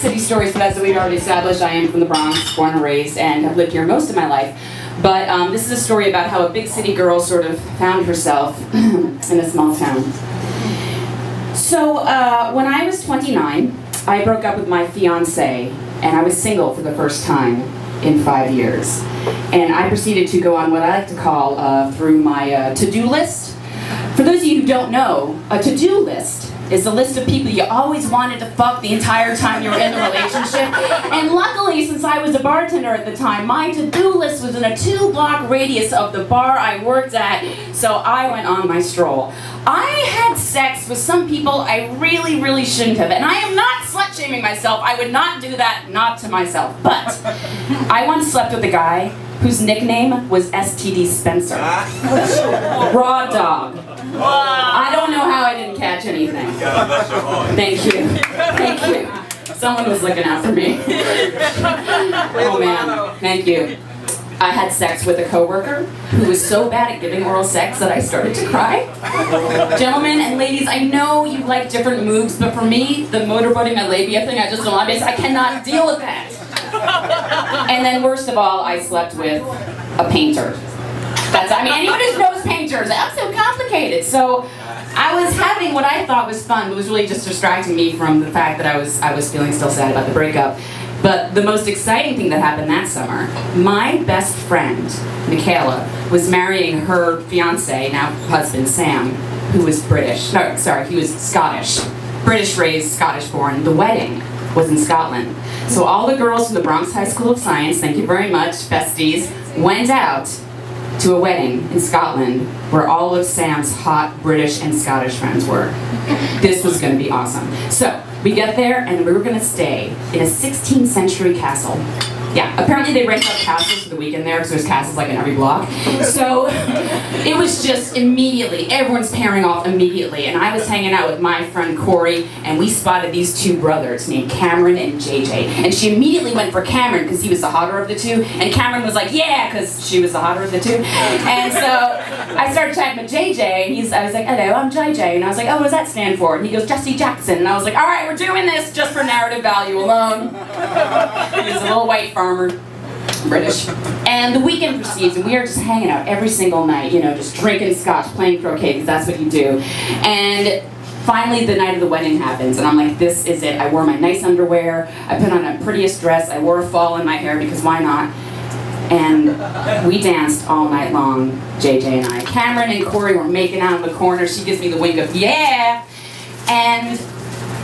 city stories, but as we've already established, I am from the Bronx, born and raised, and have lived here most of my life. But this is a story about how a big city girl sort of found herself in a small town. So when I was 29, I broke up with my fiance, and I was single for the first time in 5 years. And I proceeded to go on what I like to call through my to-do list. For those of you who don't know, a to-do list is a list of people you always wanted to fuck the entire time you were in the relationship. And luckily, since I was a bartender at the time, my to-do list was in a 2-block radius of the bar I worked at, so I went on my stroll. I had sex with some people I really, really shouldn't have, and I am not slut-shaming myself. I would not do that, not to myself. But I once slept with a guy whose nickname was STD Spencer. Raw dog. I don't know how I didn't catch anything. Thank you. Thank you. Someone was looking out for me. Oh man, thank you. I had sex with a coworker who was so bad at giving oral sex that I started to cry. Gentlemen and ladies, I know you like different moves, but for me, the motorboating my labia thing, I just don't like it. I cannot deal with that. And then worst of all, I slept with a painter. I mean, anyone who knows painters, that's so complicated. So I was having what I thought was fun, but was really just distracting me from the fact that I was feeling still sad about the breakup. But the most exciting thing that happened that summer, my best friend, Michaela, was marrying her fiance, now husband, Sam, who was British. No, sorry, he was Scottish. British raised, Scottish born. The wedding was in Scotland. So all the girls from the Bronx High School of Science, thank you very much, besties, went out to a wedding in Scotland where all of Sam's hot British and Scottish friends were. This was going to be awesome. So we get there and we were going to stay in a 16th century castle. Yeah, apparently they rent out castles for the weekend there because there's castles like in every block. So it was just immediately, everyone's pairing off immediately. And I was hanging out with my friend Corey, and we spotted these two brothers named Cameron and JJ. And she immediately went for Cameron because he was the hotter of the two. And Cameron was like, yeah, because she was the hotter of the two. And so I started chatting with JJ, and I was like, hello, I'm JJ. And I was like, oh, what does that stand for? And he goes, Jesse Jackson. And I was like, all right, we're doing this just for narrative value alone. He was a little white farmer. British. And the weekend proceeds, and we are just hanging out every single night, you know, just drinking scotch, playing croquet, because that's what you do. And finally, the night of the wedding happens, and I'm like, this is it. I wore my nice underwear, I put on a prettiest dress, I wore a fall in my hair, because why not? And we danced all night long, JJ and I. Cameron and Corey were making out in the corner. She gives me the wink of, yeah! And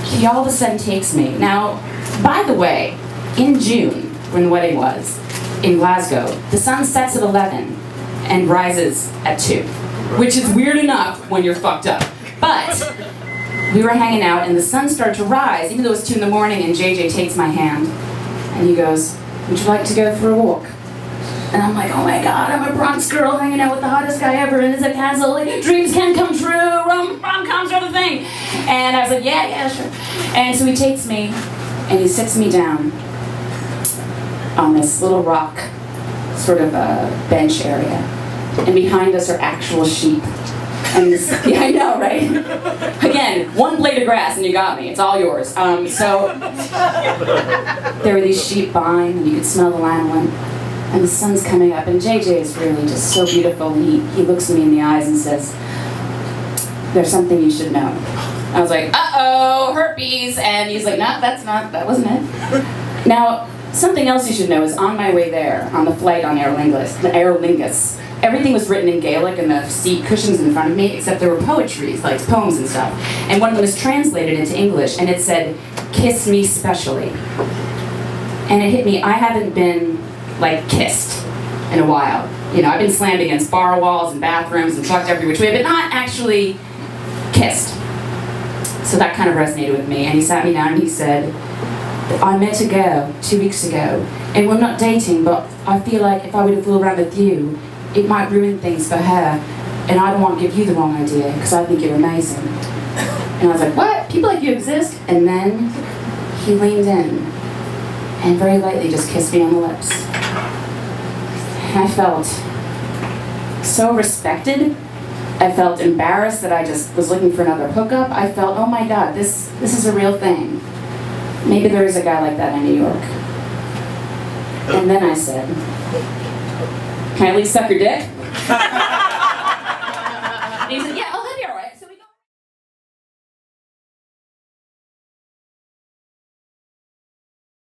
he all of a sudden takes me. Now, by the way, in June, when the wedding was, in Glasgow, the sun sets at 11 and rises at 2, which is weird enough when you're fucked up. But we were hanging out and the sun started to rise, even though it was 2 in the morning, and JJ takes my hand and he goes, would you like to go for a walk? And I'm like, oh my god, I'm a Bronx girl hanging out with the hottest guy ever, and it's a castle, like, dreams can come true, rom-coms are the thing. And I was like, yeah, sure. And so he takes me and he sits me down on this little rock, sort of a bench area. And behind us are actual sheep. And this, yeah, I know, right? Again, one blade of grass and you got me. It's all yours. So there were these sheep buying, and you could smell the lanolin. And the sun's coming up, and JJ is really just so beautiful. And he looks me in the eyes and says, there's something you should know. I was like, uh-oh, herpes. And he's like, no, that wasn't it. Now, something else you should know is on my way there, on the flight on Aer Lingus, everything was written in Gaelic in the seat cushions in front of me, except there were poetries, like poems and stuff. And one of them was translated into English, and it said, kiss me specially. And it hit me, I haven't been, like, kissed in a while. You know, I've been slammed against bar walls and bathrooms and fucked every which way, but not actually kissed. So that kind of resonated with me, and he sat me down and he said, I met a girl 2 weeks ago, and we're not dating, but I feel like if I were to fool around with you, it might ruin things for her, and I don't want to give you the wrong idea, because I think you're amazing. And I was like, what? People like you exist? And then he leaned in, and very lightly just kissed me on the lips. And I felt so respected. I felt embarrassed that I just was looking for another hookup. I felt, oh my god, this is a real thing. maybe there is a guy like that in New York. And then I said, can I at least suck your dick?